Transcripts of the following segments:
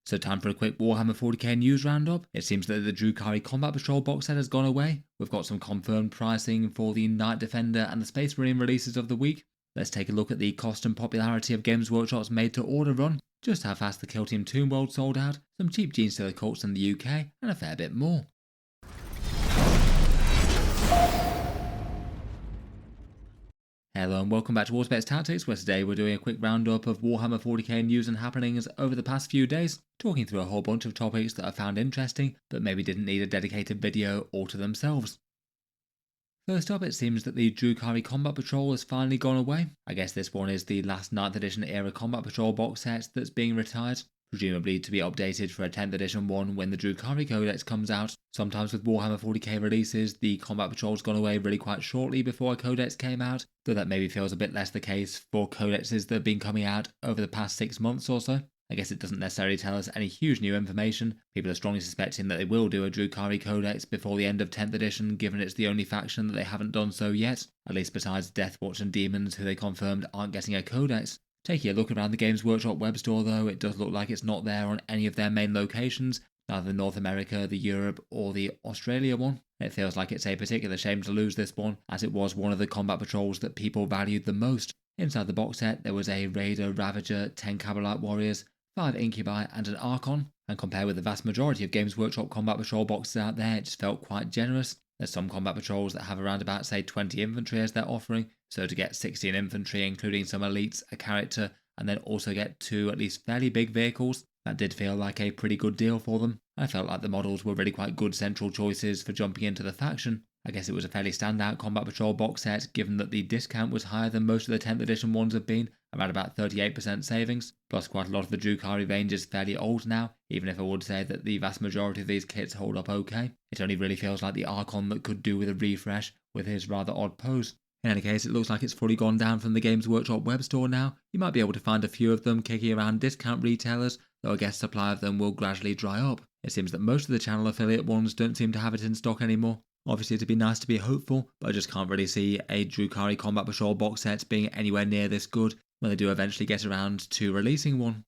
So time for a quick Warhammer 40k news roundup. It seems that the Drukhari Combat Patrol box set has gone away. We've got some confirmed pricing for the Night Defender and the Space Marine releases of the week. Let's take a look at the cost and popularity of Games Workshop's made-to-order run, just how fast the Kill Team Tomb World sold out, some cheap Gene Stealer cults in the UK, and a fair bit more. Hello and welcome back to Warspace Tactics, where today we're doing a quick roundup of Warhammer 40k news and happenings over the past few days, talking through a whole bunch of topics that I found interesting, but maybe didn't need a dedicated video all to themselves. First up, it seems that the Drukhari Combat Patrol has finally gone away. I guess this one is the last 9th edition era Combat Patrol box set that's being retired, presumably to be updated for a 10th edition one when the Drukhari Codex comes out. Sometimes with Warhammer 40k releases, the Combat Patrol's gone away really quite shortly before a Codex came out, though that maybe feels a bit less the case for Codexes that have been coming out over the past 6 months or so. I guess it doesn't necessarily tell us any huge new information. People are strongly suspecting that they will do a Drukhari Codex before the end of 10th edition, given it's the only faction that they haven't done so yet, at least besides Deathwatch and Demons, who they confirmed aren't getting a Codex. Taking a look around the Games Workshop web store though, it does look like it's not there on any of their main locations, neither North America, the Europe or the Australia one. It feels like it's a particular shame to lose this one, as it was one of the combat patrols that people valued the most. Inside the box set there was a Raider, Ravager, 10 Cabalite Warriors, 5 Incubi and an Archon, and compared with the vast majority of Games Workshop Combat Patrol boxes out there, it just felt quite generous. There's some combat patrols that have around about say 20 infantry as their offering, so to get 16 infantry including some elites, a character, and then also get 2 at least fairly big vehicles, that did feel like a pretty good deal for them. I felt like the models were really quite good central choices for jumping into the faction. I guess it was a fairly standout Combat Patrol box set, given that the discount was higher than most of the 10th edition ones have been, around about 38% savings, plus quite a lot of the Drukhari range is fairly old now, even if I would say that the vast majority of these kits hold up okay. It only really feels like the Archon that could do with a refresh, with his rather odd pose. In any case, it looks like it's fully gone down from the Games Workshop web store now. You might be able to find a few of them kicking around discount retailers, though I guess supply of them will gradually dry up. It seems that most of the channel affiliate ones don't seem to have it in stock anymore. Obviously it'd be nice to be hopeful, but I just can't really see a Drukhari Combat Patrol box set being anywhere near this good when they do eventually get around to releasing one.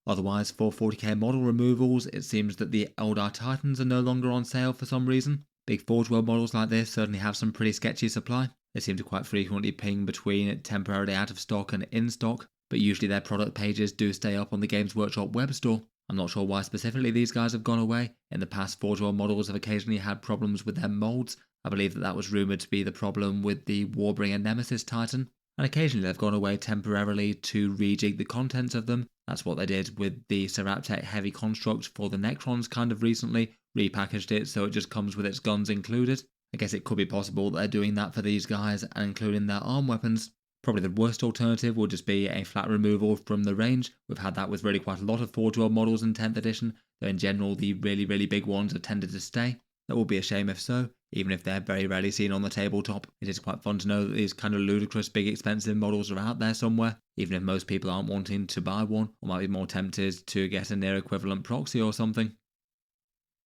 Otherwise, for 40k model removals, it seems that the Aeldari Titans are no longer on sale for some reason. Big Forge World models like this certainly have some pretty sketchy supply. They seem to quite frequently ping between temporarily out of stock and in stock, but usually their product pages do stay up on the Games Workshop web store. I'm not sure why specifically these guys have gone away. In the past, Forge World models have occasionally had problems with their molds. I believe that was rumoured to be the problem with the Warbringer Nemesis Titan, and occasionally they've gone away temporarily to rejig the contents of them. That's what they did with the Seraptech Heavy Construct for the Necrons kind of recently, repackaged it so it just comes with its guns included. I guess it could be possible that they're doing that for these guys and including their arm weapons. Probably the worst alternative would just be a flat removal from the range. We've had that with really quite a lot of Forge World models in 10th edition, though in general the really big ones have tended to stay. That would be a shame if so, even if they're very rarely seen on the tabletop. It is quite fun to know that these kind of ludicrous big expensive models are out there somewhere, even if most people aren't wanting to buy one, or might be more tempted to get a near equivalent proxy or something.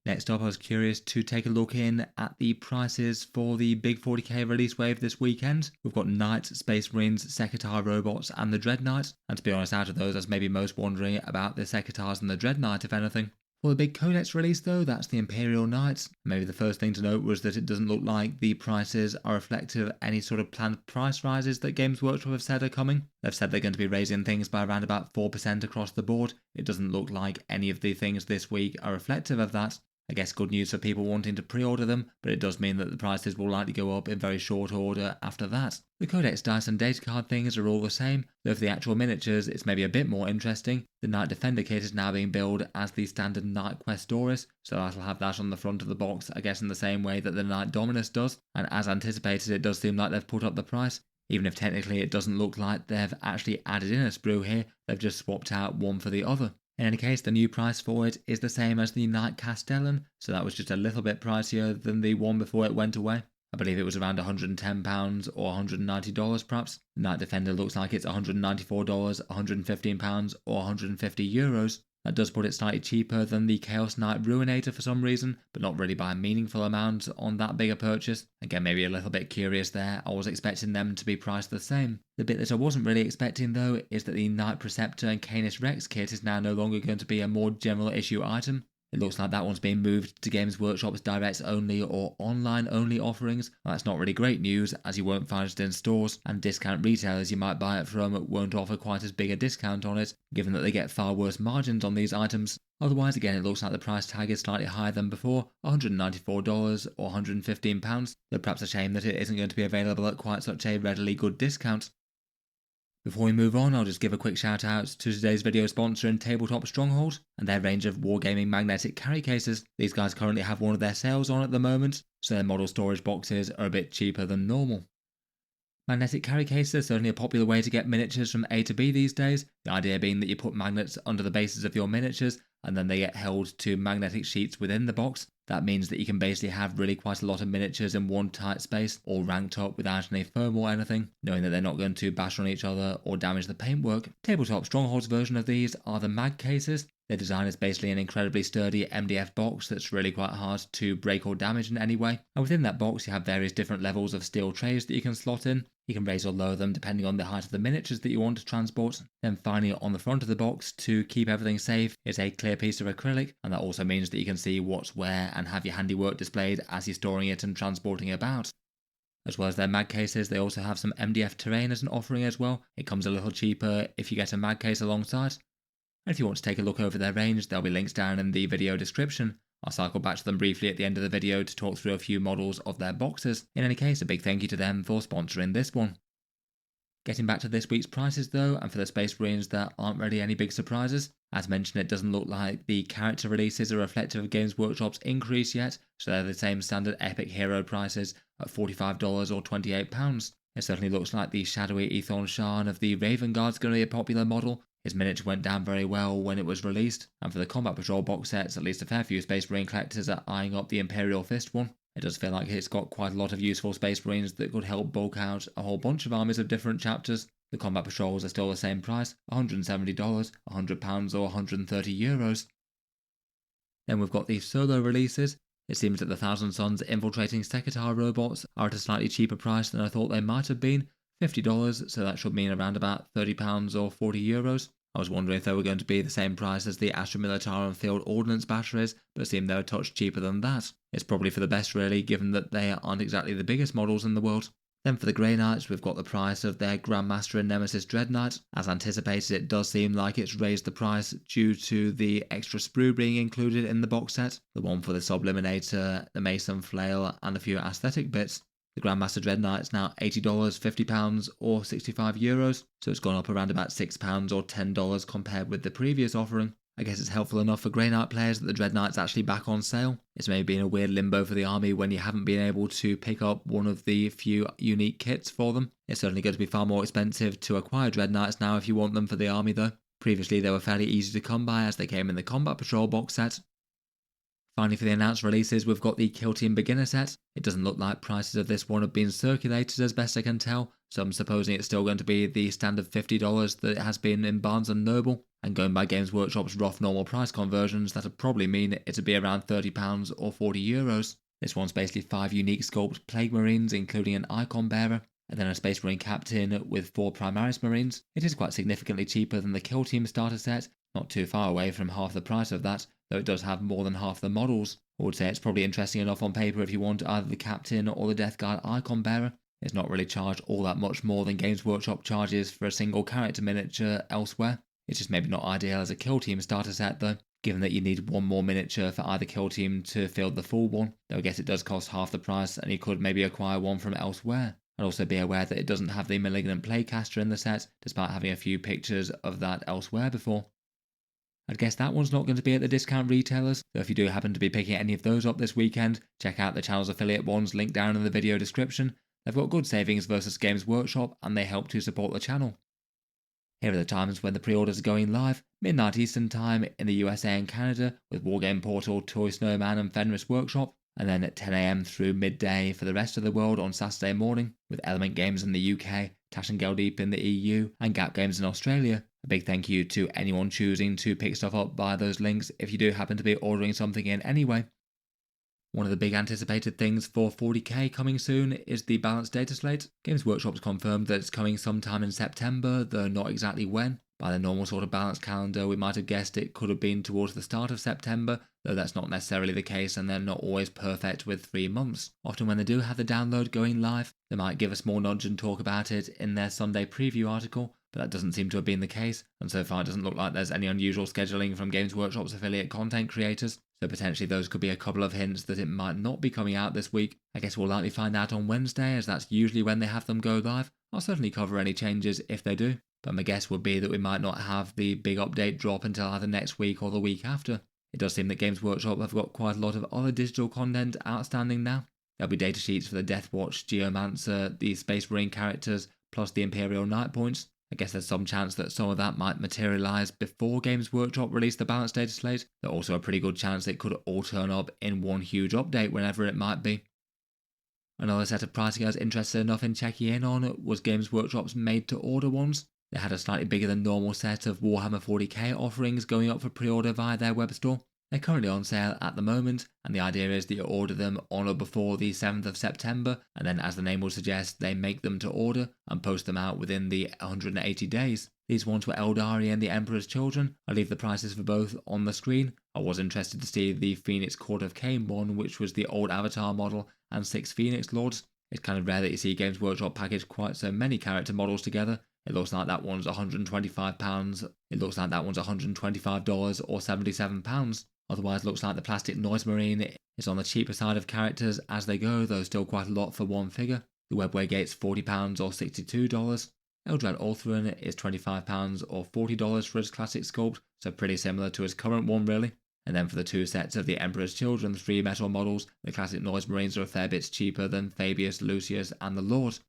Next up, I was curious to take a look in at the prices for the big 40k release wave this weekend. We've got Knights, Space Marines, Sekitar robots and the Dread Knight, and to be honest, out of those I was maybe most wondering about the Sekitars and the Dread Knight if anything. For the big Codex release though, that's the Imperial Knights. Maybe the first thing to note was that it doesn't look like the prices are reflective of any sort of planned price rises that Games Workshop have said are coming. They've said they're going to be raising things by around about 4% across the board. It doesn't look like any of the things this week are reflective of that. I guess good news for people wanting to pre-order them, but it does mean that the prices will likely go up in very short order after that. The Codex dice and data card things are all the same, though for the actual miniatures it's maybe a bit more interesting. The Knight Defender kit is now being billed as the standard Knight Questoris, so that'll have that on the front of the box, I guess in the same way that the Knight Dominus does, and as anticipated it does seem like they've put up the price. Even if technically it doesn't look like they've actually added in a sprue here, they've just swapped out one for the other. In any case, the new price for it is the same as the Knight Castellan, so that was just a little bit pricier than the one before it went away. I believe it was around £110 or $190 perhaps. The Knight Defender looks like it's $194, £115 or €150. That does put it slightly cheaper than the Chaos Knight Ruinator for some reason, but not really by a meaningful amount on that bigger purchase. Again, maybe a little bit curious there. I was expecting them to be priced the same. The bit that I wasn't really expecting though is that the Knight Preceptor and Canis Rex kit is now no longer going to be a more general issue item. It looks like that one's being moved to Games Workshop's direct only or online only offerings. Well, that's not really great news, as you won't find it in stores, and discount retailers you might buy it from won't offer quite as big a discount on it, given that they get far worse margins on these items. Otherwise, again, it looks like the price tag is slightly higher than before, $194 or £115, though perhaps a shame that it isn't going to be available at quite such a readily good discount. Before we move on, I'll just give a quick shout out to today's video sponsor in Tabletop Stronghold and their range of wargaming magnetic carry cases. These guys currently have one of their sales on at the moment, so their model storage boxes are a bit cheaper than normal. Magnetic carry cases are certainly a popular way to get miniatures from A to B these days, the idea being that you put magnets under the bases of your miniatures and then they get held to magnetic sheets within the box. That means that you can basically have really quite a lot of miniatures in one tight space, all ranked up without any foam or anything, knowing that they're not going to bash on each other or damage the paintwork. Tabletop Stronghold's version of these are the mag cases. Their design is basically an incredibly sturdy MDF box that's really quite hard to break or damage in any way. And within that box you have various different levels of steel trays that you can slot in. You can raise or lower them depending on the height of the miniatures that you want to transport. Then finally on the front of the box, to keep everything safe, is a clear piece of acrylic, and that also means that you can see what's where and have your handiwork displayed as you're storing it and transporting it about. As well as their mag cases, they also have some MDF terrain as an offering as well. It comes a little cheaper if you get a mag case alongside. And if you want to take a look over their range, there'll be links down in the video description. I'll cycle back to them briefly at the end of the video to talk through a few models of their boxes. In any case, a big thank you to them for sponsoring this one. Getting back to this week's prices though, and for the Space Marines there aren't really any big surprises. As mentioned, it doesn't look like the character releases are reflective of Games Workshop's increase yet, so they're the same standard epic hero prices at $45 or £28. It certainly looks like the shadowy Ethon Shan of the Raven Guard's going to be a popular model. His miniature went down very well when it was released, and for the Combat Patrol box sets, at least a fair few Space Marine collectors are eyeing up the Imperial Fist one. It does feel like it's got quite a lot of useful Space Marines that could help bulk out a whole bunch of armies of different chapters. The Combat Patrols are still the same price, $170, £100 or €130. Then we've got the solo releases. It seems that the Thousand Suns infiltrating Sekitar robots are at a slightly cheaper price than I thought they might have been. $50, so that should mean around about £30 or €40. I was wondering if they were going to be the same price as the Astra Militarum Field Ordnance batteries, but it seemed they were a touch cheaper than that. It's probably for the best really, given that they aren't exactly the biggest models in the world. Then for the Grey Knights, we've got the price of their Grandmaster and Nemesis Dread Knight. As anticipated, it does seem like it's raised the price due to the extra sprue being included in the box set, the one for the Subliminator, the Mason Flail, and a few aesthetic bits. The Grandmaster Dread Knight's now $80, £50 or €65, so it's gone up around about £6 or $10 compared with the previous offering. I guess it's helpful enough for Grey Knight players that the Dread Knight's actually back on sale. It's maybe been a weird limbo for the army when you haven't been able to pick up one of the few unique kits for them. It's certainly going to be far more expensive to acquire Dread Knights now if you want them for the army though. Previously they were fairly easy to come by as they came in the Combat Patrol box set. Finally, for the announced releases, we've got the Kill Team Beginner set. It doesn't look like prices of this one have been circulated as best I can tell, so I'm supposing it's still going to be the standard $50 that it has been in Barnes & Noble. And going by Games Workshop's rough normal price conversions, that'd probably mean it'd be around £30 or €40. This one's basically 5 unique sculpt Plague Marines, including an Icon Bearer, and then a Space Marine Captain with 4 Primaris Marines. It is quite significantly cheaper than the Kill Team starter set, not too far away from half the price of that, though it does have more than half the models. I would say it's probably interesting enough on paper if you want either the Captain or the Death Guard Icon Bearer. It's not really charged all that much more than Games Workshop charges for a single character miniature elsewhere. It's just maybe not ideal as a Kill Team starter set though, given that you need one more miniature for either Kill Team to field the full one, though I guess it does cost half the price and you could maybe acquire one from elsewhere. I'd also be aware that it doesn't have the Malignant Playcaster in the set, despite having a few pictures of that elsewhere before. I'd guess that one's not going to be at the discount retailers, so if you do happen to be picking any of those up this weekend, check out the channel's affiliate ones linked down in the video description. They've got good savings versus Games Workshop and they help to support the channel. Here are the times when the pre-orders are going live: midnight Eastern Time in the USA and Canada with Wargame Portal, Toy Snowman and Fenris Workshop, and then at 10 AM through midday for the rest of the world on Saturday morning with Element Games in the UK, Tash and Geldeep in the EU and Gap Games in Australia. A big thank you to anyone choosing to pick stuff up via those links if you do happen to be ordering something in anyway. One of the big anticipated things for 40k coming soon is the balanced data slate. Games Workshop's confirmed that it's coming sometime in September, though not exactly when. By the normal sort of balanced calendar, we might have guessed it could have been towards the start of September, though that's not necessarily the case and they're not always perfect with 3 months. Often when they do have the download going live, they might give a small nudge and talk about it in their Sunday preview article, but that doesn't seem to have been the case, and so far it doesn't look like there's any unusual scheduling from Games Workshop's affiliate content creators, so potentially those could be a couple of hints that it might not be coming out this week. I guess we'll likely find out on Wednesday, as that's usually when they have them go live. I'll certainly cover any changes if they do, but my guess would be that we might not have the big update drop until either next week or the week after. It does seem that Games Workshop have got quite a lot of other digital content outstanding now. There'll be datasheets for the Deathwatch, Geomancer, the Space Marine characters, plus the Imperial Knight points. I guess there's some chance that some of that might materialise before Games Workshop release the balanced data slate. There's also a pretty good chance it could all turn up in one huge update whenever it might be. Another set of pricing I was interested enough in checking in on was Games Workshop's made-to-order ones. They had a slightly bigger than normal set of Warhammer 40k offerings going up for pre-order via their web store. They're currently on sale at the moment, and the idea is that you order them on or before the 7th of September, and then as the name will suggest, they make them to order and post them out within the 180 days. These ones were Aeldari and the Emperor's Children. I'll leave the prices for both on the screen. I was interested to see the Phoenix Court of Cain one, which was the old Avatar model, and 6 Phoenix Lords. It's kind of rare that you see Games Workshop package quite so many character models together. It looks like that one's £125. It looks like that one's $125 or £77. Otherwise, looks like the plastic Noise Marine is on the cheaper side of characters as they go, though still quite a lot for one figure. The Webway Gate's £40 or $62. Eldrad Orthran is £25 or $40 for his classic sculpt, so pretty similar to his current one really. And then for the 2 sets of the Emperor's Children 3 metal models, the classic Noise Marines are a fair bit cheaper than Fabius, Lucius and the Lord.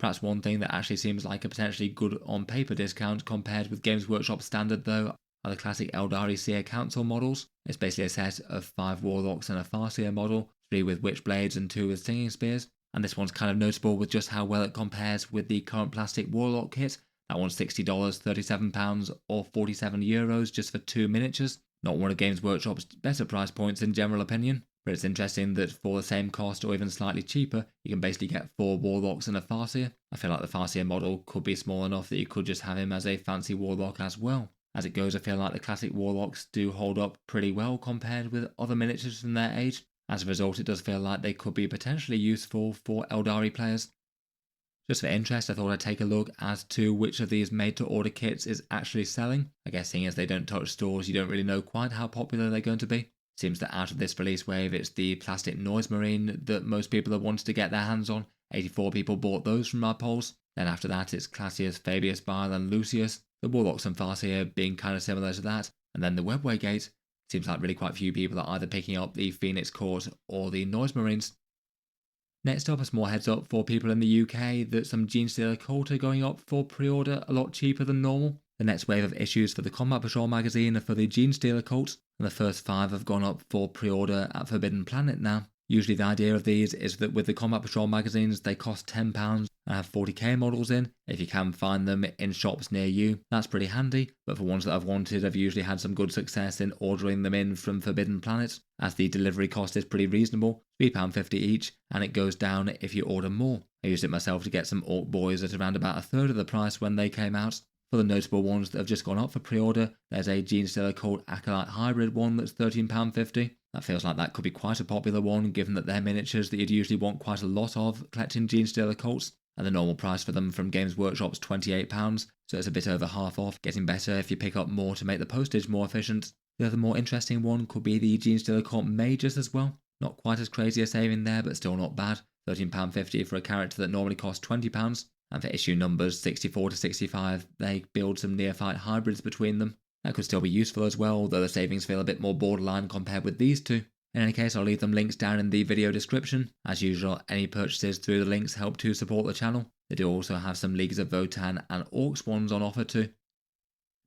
Perhaps one thing that actually seems like a potentially good on paper discount compared with Games Workshop standard though are the classic Aeldari Seer Council models. It's basically a set of 5 Warlocks and a Farseer model, 3 with Witchblades and 2 with Singing Spears. And this one's kind of notable with just how well it compares with the current plastic Warlock kit. That one's $60, £37 or €47 just for 2 miniatures. Not one of Games Workshop's better price points in general opinion, but it's interesting that for the same cost or even slightly cheaper, you can basically get 4 Warlocks and a Farseer. I feel like the Farseer model could be small enough that you could just have him as a fancy Warlock as well. As it goes, I feel like the classic Warlocks do hold up pretty well compared with other miniatures from their age. As a result, it does feel like they could be potentially useful for Aeldari players. Just for interest, I thought I'd take a look as to which of these made-to-order kits is actually selling. I guess seeing as they don't touch stores, you don't really know quite how popular they're going to be. Seems that out of this release wave, it's the plastic Noise Marine that most people have wanted to get their hands on. 84 people bought those from our polls. Then after that, it's Classius, Fabius, Bile and Lucius. The Warlocks and Farseer being kind of similar to that. And then the Webway Gate. Seems like really quite few people are either picking up the Phoenix Court or the Noise Marines. Next up, a small heads up for people in the UK that some Genestealer Cult are going up for pre-order a lot cheaper than normal. The next wave of issues for the Combat Patrol magazine are for the Genestealer Cult, and the first 5 have gone up for pre-order at Forbidden Planet now. Usually the idea of these is that with the Combat Patrol magazines, they cost £10 and have 40k models in. If you can find them in shops near you, that's pretty handy, but for ones that I've wanted, I've usually had some good success in ordering them in from Forbidden Planet, as the delivery cost is pretty reasonable, £3.50 each, and it goes down if you order more. I used it myself to get some Orc Boys at around about a third of the price when they came out. For the notable ones that have just gone up for pre-order, there's a Genestealer Cult Acolyte Hybrid one that's £13.50. That feels like that could be quite a popular one, given that they're miniatures that you'd usually want quite a lot of collecting Genestealer Cults, and the normal price for them from Games Workshop's £28, so it's a bit over half off, getting better if you pick up more to make the postage more efficient. The other more interesting one could be the Genestealer Cult Mages as well. Not quite as crazy a saving there, but still not bad. £13.50 for a character that normally costs £20. And for issue numbers 64 to 65, they build some neophyte hybrids between them. That could still be useful as well, though the savings feel a bit more borderline compared with these two. In any case, I'll leave them links down in the video description. As usual, any purchases through the links help to support the channel. They do also have some Leagues of Votann and Orcs ones on offer too.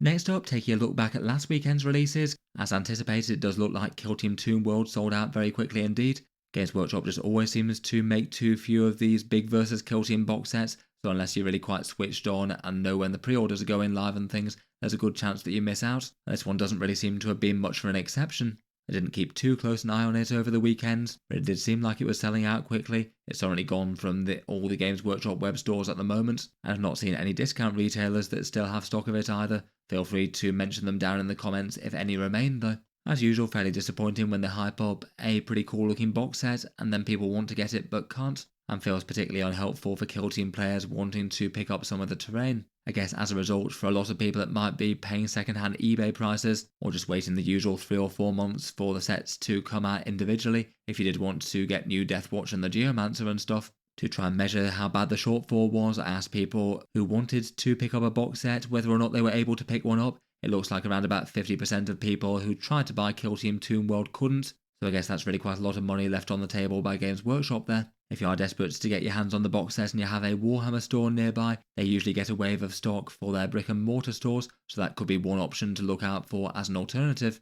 Next up, taking a look back at last weekend's releases. As anticipated, it does look like Kill Team Toon World sold out very quickly indeed. Games Workshop just always seems to make too few of these big versus Kill Team box sets, so unless you're really quite switched on and know when the pre-orders are going live and things, there's a good chance that you miss out. This one doesn't really seem to have been much of an exception. I didn't keep too close an eye on it over the weekend, but it did seem like it was selling out quickly. It's already gone from all the Games Workshop web stores at the moment, and I've not seen any discount retailers that still have stock of it either. Feel free to mention them down in the comments if any remain though. As usual, fairly disappointing when they hype up a pretty cool looking box set and then people want to get it but can't, and feels particularly unhelpful for Kill Team players wanting to pick up some of the terrain. I guess as a result, for a lot of people it might be paying second-hand eBay prices, or just waiting the usual 3 or 4 months for the sets to come out individually if you did want to get new Deathwatch and the Geomancer and stuff. To try and measure how bad the shortfall was, I asked people who wanted to pick up a box set whether or not they were able to pick one up. It looks like around about 50% of people who tried to buy Kill Team Toon World couldn't, so I guess that's really quite a lot of money left on the table by Games Workshop there. If you are desperate to get your hands on the box set and you have a Warhammer store nearby, they usually get a wave of stock for their brick and mortar stores, so that could be one option to look out for as an alternative.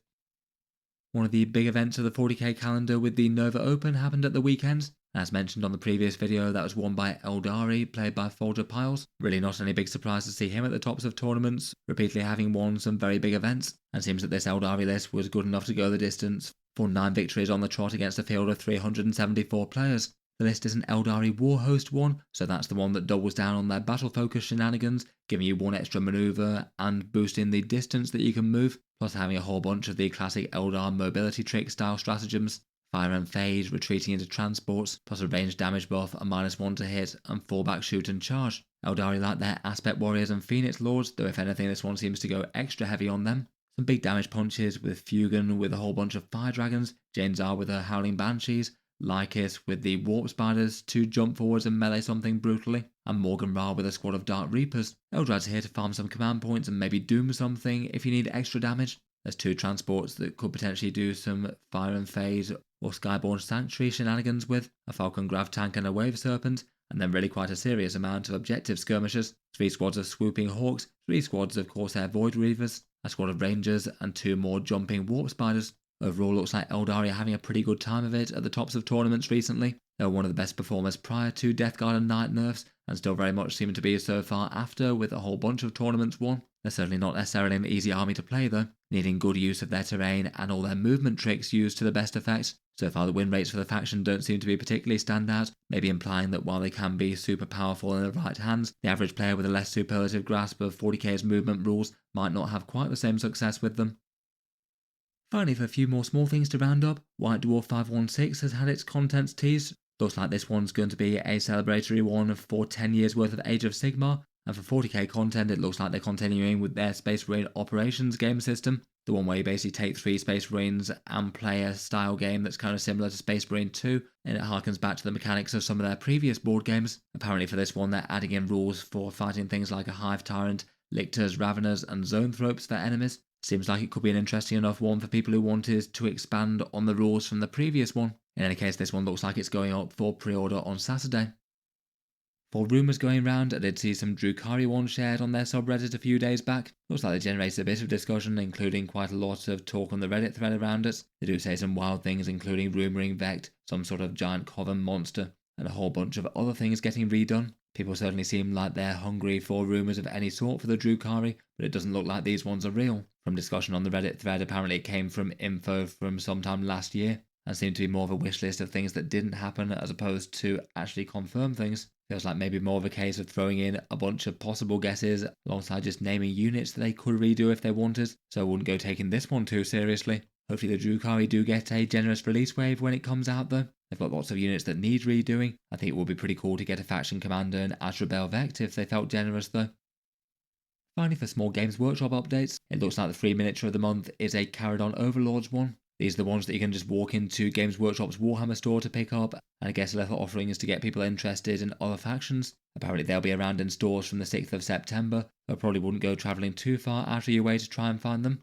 One of the big events of the 40k calendar with the Nova Open happened at the weekend. As mentioned on the previous video, that was won by Aeldari, played by Folger Piles. Really not any big surprise to see him at the tops of tournaments, repeatedly having won some very big events, and seems that this Aeldari list was good enough to go the distance for 9 victories on the trot against a field of 374 players. The list is an Aeldari Warhost one, so that's the one that doubles down on their battle focus shenanigans, giving you 1 extra maneuver and boosting the distance that you can move, plus having a whole bunch of the classic Eldar mobility trick style stratagems. Fire and Fade, retreating into transports, plus a ranged damage buff, a -1 to hit, and fallback shoot and charge. Eldari like their Aspect Warriors and Phoenix Lords, though if anything this one seems to go extra heavy on them. Some big damage punches with Fugan with a whole bunch of Fire Dragons, Janezar with her Howling Banshees, Lycus with the Warp Spiders to jump forwards and melee something brutally, and Morgan Ra with a squad of Dark Reapers. Eldrad's here to farm some command points and maybe doom something if you need extra damage. There's 2 transports that could potentially do some Fire and Phase or Skyborn Sanctuary shenanigans with, a Falcon Grav tank and a Wave Serpent, and then really quite a serious amount of objective skirmishers, 3 squads of Swooping Hawks, 3 squads of Corsair Void Reavers, a squad of Rangers, and 2 more Jumping Warp Spiders. Overall, looks like Aeldari are having a pretty good time of it at the tops of tournaments recently. They were one of the best performers prior to Death Guard and Night nerfs, and still very much seem to be so far after, with a whole bunch of tournaments won. They're certainly not necessarily an easy army to play though, needing good use of their terrain and all their movement tricks used to the best effect. So far the win rates for the faction don't seem to be particularly standout, maybe implying that while they can be super powerful in the right hands, the average player with a less superlative grasp of 40k's movement rules might not have quite the same success with them. Finally, for a few more small things to round up, White Dwarf 516 has had its contents teased. Looks like this one's going to be a celebratory one for 10 years worth of Age of Sigmar, and for 40k content it looks like they're continuing with their Space Marine Operations game system, the one where you basically take 3 Space Marines and play a style game that's kind of similar to Space Marine 2, and it harkens back to the mechanics of some of their previous board games. Apparently for this one they're adding in rules for fighting things like a Hive Tyrant, Lictors, Raveners and Zoanthropes for enemies. Seems like it could be an interesting enough one for people who wanted to expand on the rules from the previous one. In any case, this one looks like it's going up for pre-order on Saturday. For rumours going round, I did see some Drukhari ones shared on their subreddit a few days back. Looks like they generated a bit of discussion, including quite a lot of talk on the Reddit thread around it. They do say some wild things, including rumouring Vect, some sort of giant coven monster, and a whole bunch of other things getting redone. People certainly seem like they're hungry for rumours of any sort for the Drukhari, but it doesn't look like these ones are real. From discussion on the Reddit thread, apparently it came from info from sometime last year, and seemed to be more of a wish list of things that didn't happen as opposed to actually confirm things. Feels like maybe more of a case of throwing in a bunch of possible guesses alongside just naming units that they could redo if they wanted, so I wouldn't go taking this one too seriously. Hopefully the Drukhari do get a generous release wave when it comes out though. They've got lots of units that need redoing. I think it would be pretty cool to get a faction commander and Azrael Vect if they felt generous though. Finally, for small Games Workshop updates, it looks like the free miniature of the month is a Caradon Overlords one. These are the ones that you can just walk into Games Workshop's Warhammer store to pick up, and I guess a little offering is to get people interested in other factions. Apparently they'll be around in stores from the 6th of September, but probably wouldn't go travelling too far out of your way to try and find them.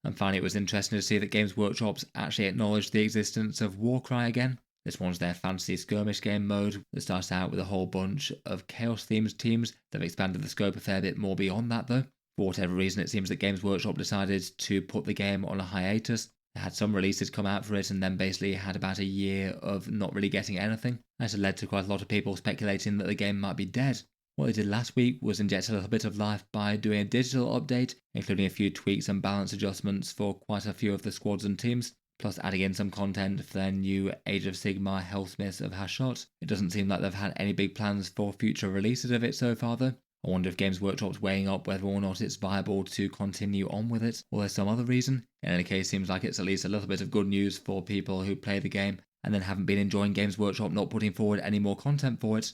And finally, it was interesting to see that Games Workshop's actually acknowledged the existence of Warcry again. This one's their fantasy skirmish game mode that starts out with a whole bunch of chaos-themed teams. They've expanded the scope a fair bit more beyond that though. For whatever reason, it seems that Games Workshop decided to put the game on a hiatus. They had some releases come out for it and then basically had about a year of not really getting anything. This had led to quite a lot of people speculating that the game might be dead. What they did last week was inject a little bit of life by doing a digital update, including a few tweaks and balance adjustments for quite a few of the squads and teams, plus adding in some content for their new Age of Sigmar Hellsmiths of Hashot. It doesn't seem like they've had any big plans for future releases of it so far though. I wonder if Games Workshop's weighing up whether or not it's viable to continue on with it, or there's some other reason. In any case, seems like it's at least a little bit of good news for people who play the game and then haven't been enjoying Games Workshop not putting forward any more content for it.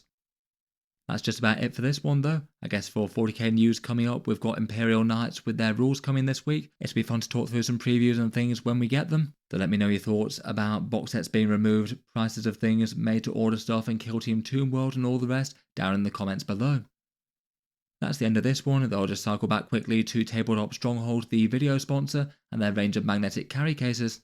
That's just about it for this one though. I guess for 40k news coming up, we've got Imperial Knights with their rules coming this week. It'll be fun to talk through some previews and things when we get them. So let me know your thoughts about box sets being removed, prices of things, made to order stuff and Kill Team Tomb World and all the rest down in the comments below. That's the end of this one, though I'll just cycle back quickly to Tabletop Stronghold, the video sponsor, and their range of magnetic carry cases.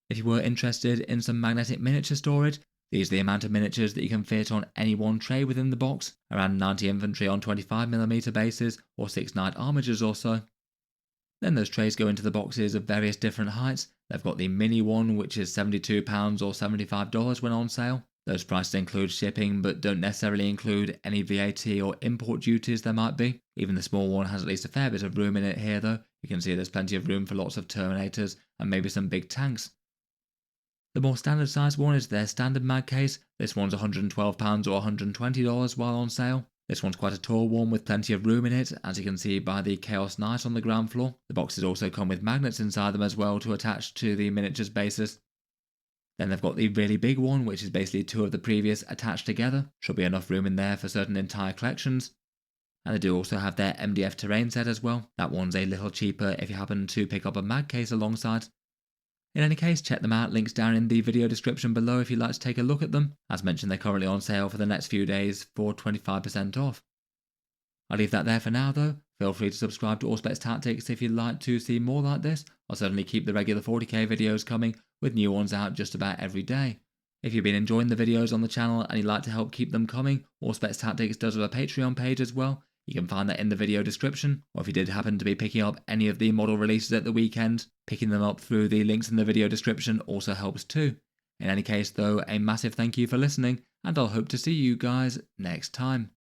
If you were interested in some magnetic miniature storage, these are the amount of miniatures that you can fit on any one tray within the box, around 90 infantry on 25mm bases, or 6 knight armigers or so. Then those trays go into the boxes of various different heights. They've got the mini one, which is £72 or $75 when on sale. Those prices include shipping, but don't necessarily include any VAT or import duties there might be. Even the small one has at least a fair bit of room in it here though. You can see there's plenty of room for lots of Terminators and maybe some big tanks. The more standard sized one is their standard mag case. This one's £112 or $120 while on sale. This one's quite a tall one with plenty of room in it, as you can see by the Chaos Knight on the ground floor. The boxes also come with magnets inside them as well to attach to the miniatures bases. Then they've got the really big one, which is basically 2 of the previous attached together. Should be enough room in there for certain entire collections. And they do also have their MDF terrain set as well. That one's a little cheaper if you happen to pick up a mag case alongside. In any case, check them out, links down in the video description below if you'd like to take a look at them. As mentioned, they're currently on sale for the next few days for 25% off. I'll leave that there for now though. Feel free to subscribe to Auspex Tactics if you'd like to see more like this. I'll certainly keep the regular 40k videos coming, with new ones out just about every day. If you've been enjoying the videos on the channel and you'd like to help keep them coming, Auspex Tactics does have a Patreon page as well. You can find that in the video description, or if you did happen to be picking up any of the model releases at the weekend, picking them up through the links in the video description also helps too. In any case though, a massive thank you for listening, and I'll hope to see you guys next time.